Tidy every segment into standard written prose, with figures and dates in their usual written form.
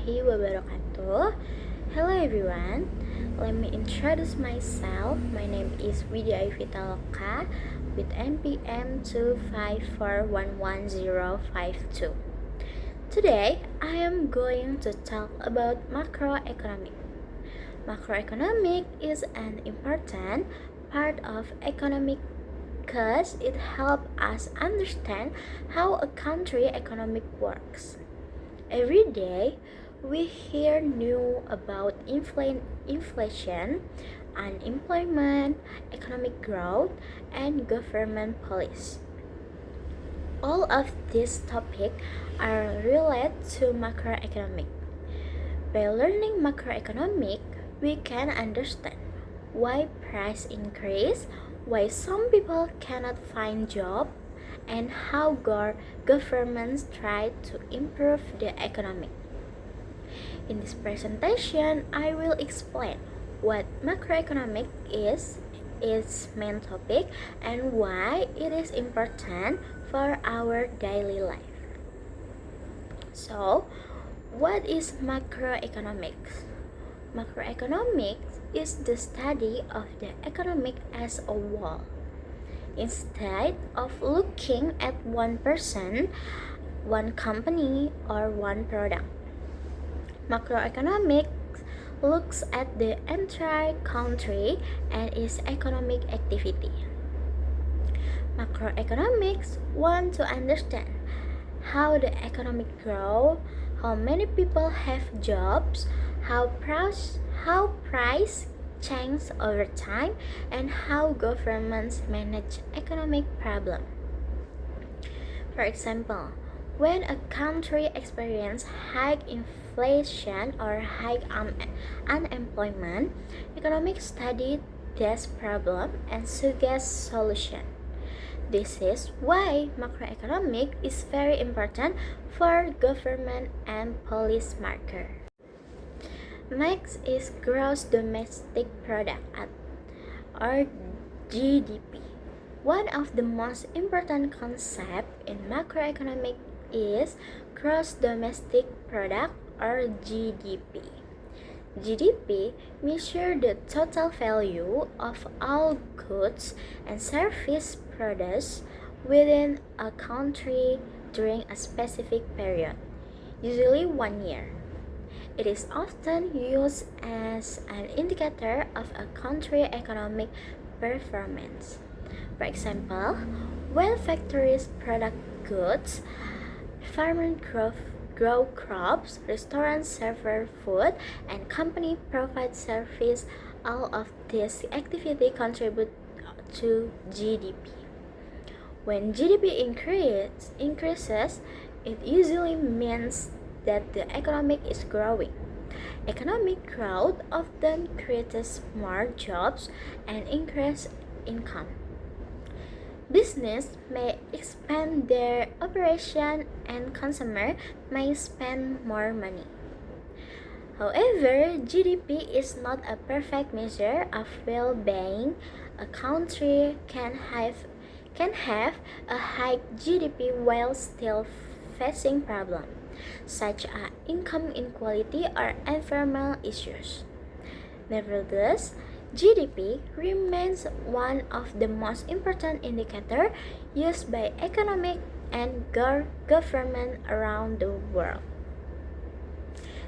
warahmatullahi wabarakatuh. Hello everyone, let me introduce myself. My name is Widya Vitaloka with NPM 254111052. Today, I am going to talk about macroeconomic. Macroeconomic is an important part of economic because it helps us understand how a country economic works. Every day, we hear new about inflation, unemployment, economic growth, and government policy. All of these topics are related to macroeconomic. By learning macroeconomic, we can understand why price increase, why some people cannot find job, and how governments try to improve the economy. In this presentation, I will explain what macroeconomic is, its main topic, and why it is important for our daily life. So, what is macroeconomics? Macroeconomics is the study of the economic as a whole. Instead of looking at one person, one company, or one product, macroeconomics looks at the entire country and its economic activity. Macroeconomics want to understand how the economic grow, how many people have jobs, how price change over time, and how governments manage economic problems. For example, when a country experiences high inflation or high unemployment, economic study this problem and suggest solution. This is why macroeconomic is very important for government and policy marker. Next is gross domestic product or GDP. One of the most important concepts in macroeconomic is gross domestic product or GDP. GDP measures the total value of all goods and services produced within a country during a specific period, usually 1 year. It is often used as an indicator of a country's economic performance. For example, when factories produce goods, farmers grow crops, restaurants serve food, and companies provide service, all of this activity contribute to GDP. When GDP increases, it usually means that the economy is growing. Economic growth often creates more jobs and increase income. Business may expand their operation and consumer may spend more money. However, GDP is not a perfect measure of well-being. A country can have a high GDP while still facing problems such as income inequality or environmental issues. Nevertheless, GDP remains one of the most important indicators used by economic and government around the world.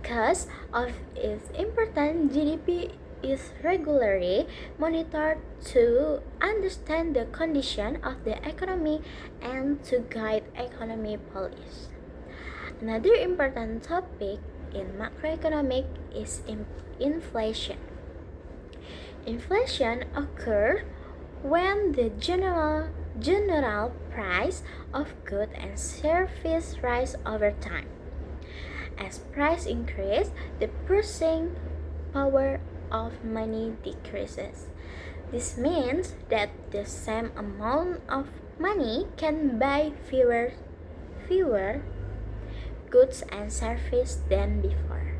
Because of its importance, GDP is regularly monitored to understand the condition of the economy and to guide economy policy. Another important topic in macroeconomic is inflation. Inflation occurs when the general price of goods and services rise over time. As price increase, the purchasing power of money decreases. This means that the same amount of money can buy fewer goods and services than before.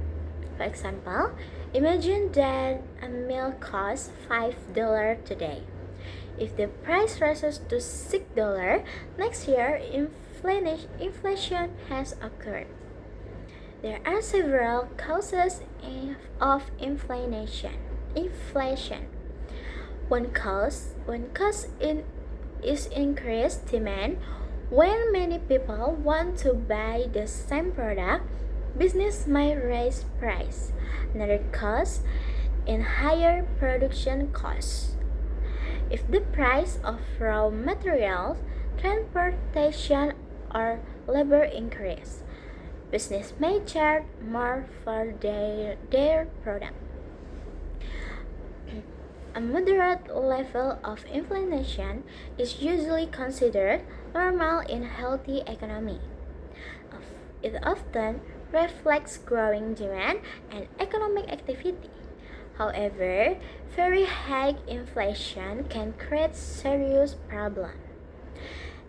For example, imagine that a meal costs $5 today. If the price rises to $6 next year, inflation has occurred. There are several causes of inflation. Inflation. One cause is increased demand. When many people want to buy the same product, business may raise price. Another cause in higher production costs. If the price of raw materials, transportation, or labor increase, business may charge more for their product. A moderate level of inflation is usually considered normal in a healthy economy. It often reflects growing demand and economic activity. However, very high inflation can create serious problems.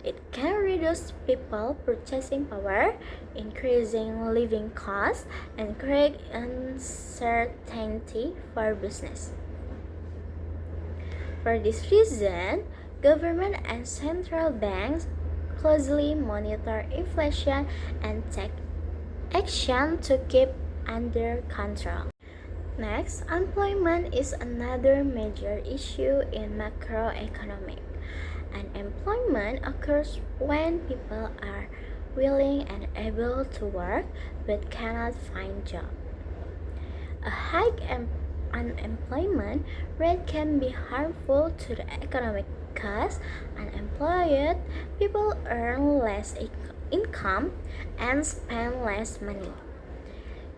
It can reduce people purchasing power, increasing living costs, and create uncertainty for business. For this reason, government and central banks closely monitor inflation and take action to keep under control. Next, unemployment is another major issue in macroeconomic. Unemployment occurs when people are willing and able to work but cannot find job. A high unemployment rate can be harmful to the economic because unemployed people earn less income and spend less money.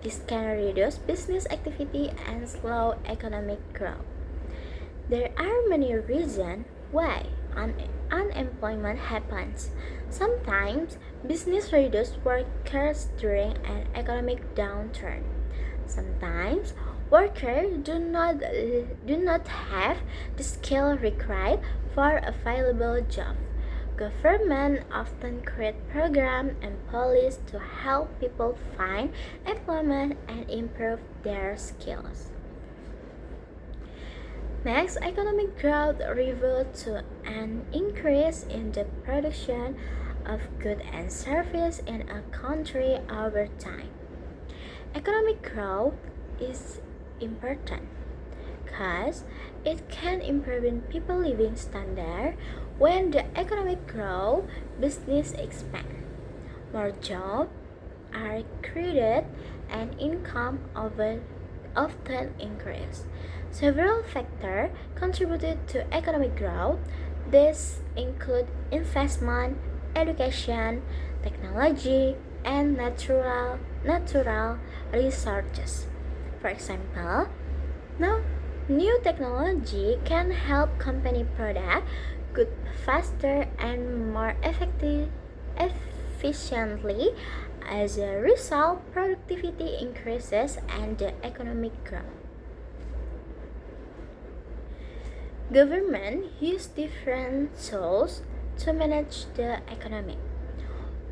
This can reduce business activity and slow economic growth. There are many reasons why unemployment happens. Sometimes business reduce workers during an economic downturn. Sometimes workers do not have the skill required for a valuable job. Government often create programs and policies to help people find employment and improve their skills. Next, economic growth refers to an increase in the production of goods and services in a country over time. Economic growth is important because it can improve people living standard. When the economic grows, business expand. More jobs are created and income often increase. Several factors contributed to economic growth. These include investment, education, technology, and natural resources. For example, now new technology can help company product goods faster and more efficiently. As a result, productivity increases and the economic growth. Government use different tools to manage the economy.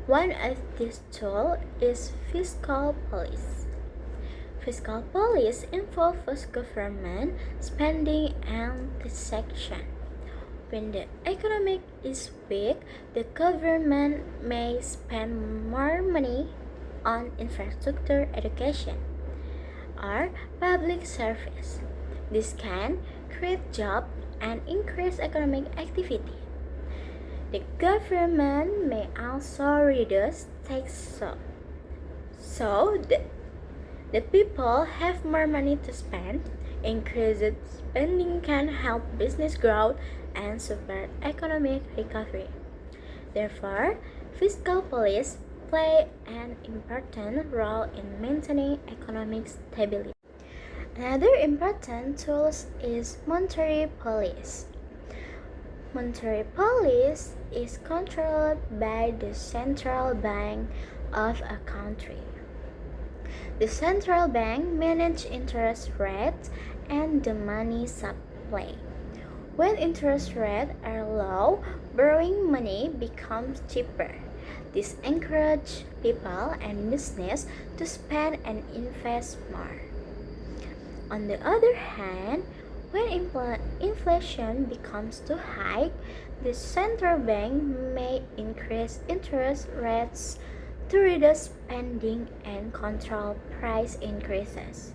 One of these tools is fiscal policy. Fiscal policy involves government spending and taxation. When the economy is weak, the government may spend more money on infrastructure, education, or public service. This can create jobs and increase economic activity. The government may also reduce taxes so the people have more money to spend. Increased spending can help business growth and support economic recovery. Therefore, fiscal policy play an important role in maintaining economic stability. Another important tool is monetary policy. Monetary policy is controlled by the central bank of a country. The central bank manages interest rates and the money supply. When interest rates are low, borrowing money becomes cheaper. This encourages people and business to spend and invest more. On the other hand, when inflation becomes too high, the central bank may increase interest rates to reduce spending and control price increases.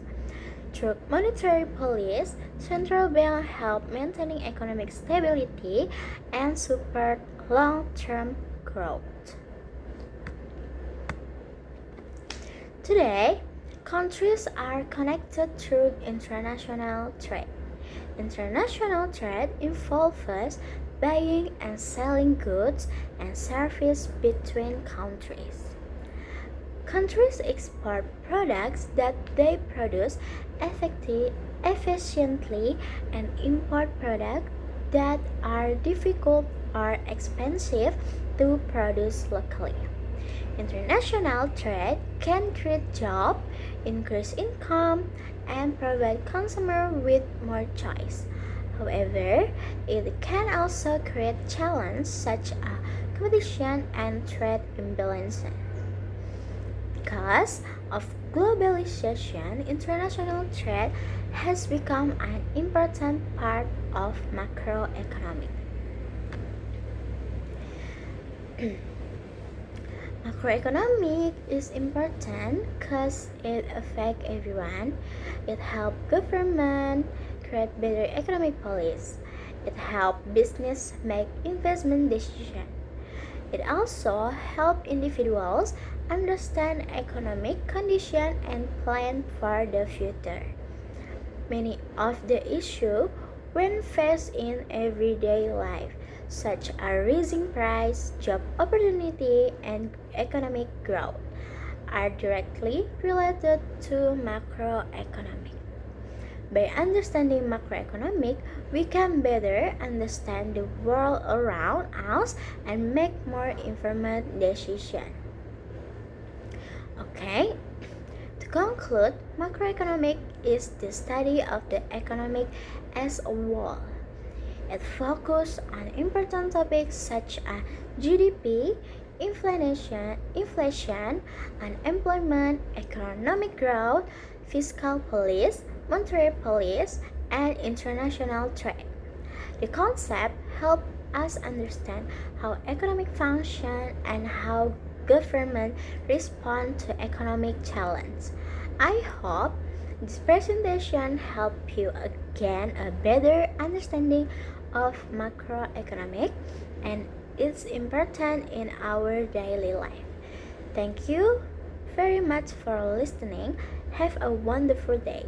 Through monetary policy, central banks help maintaining economic stability and support long-term growth. Today, countries are connected through international trade. International trade involves buying and selling goods and services between countries. Countries export products that they produce efficiently and import products that are difficult or expensive to produce locally. International trade can create jobs, increase income, and provide consumers with more choice. However, it can also create challenges such as competition and trade imbalances. Because of globalization, international trade has become an important part of macroeconomic. Macroeconomic is important because it affects everyone. It helps government create better economic policies. It helps business make investment decisions. It also helps individuals understand economic conditions and plan for the future. Many of the issues when faced in everyday life, such as rising price, job opportunity, and economic growth, are directly related to macroeconomic. By understanding macroeconomic, we can better understand the world around us and make more informed decisions. Okay, to conclude, macroeconomic is the study of the economic as a whole. It focuses on important topics such as GDP, inflation, unemployment, economic growth, fiscal policy, monetary policy, and international trade. The concept helps us understand how economic function and how government respond to economic challenge. I hope this presentation helped you gain a better understanding of macroeconomic and its importance in our daily life. Thank you very much for listening. Have a wonderful day.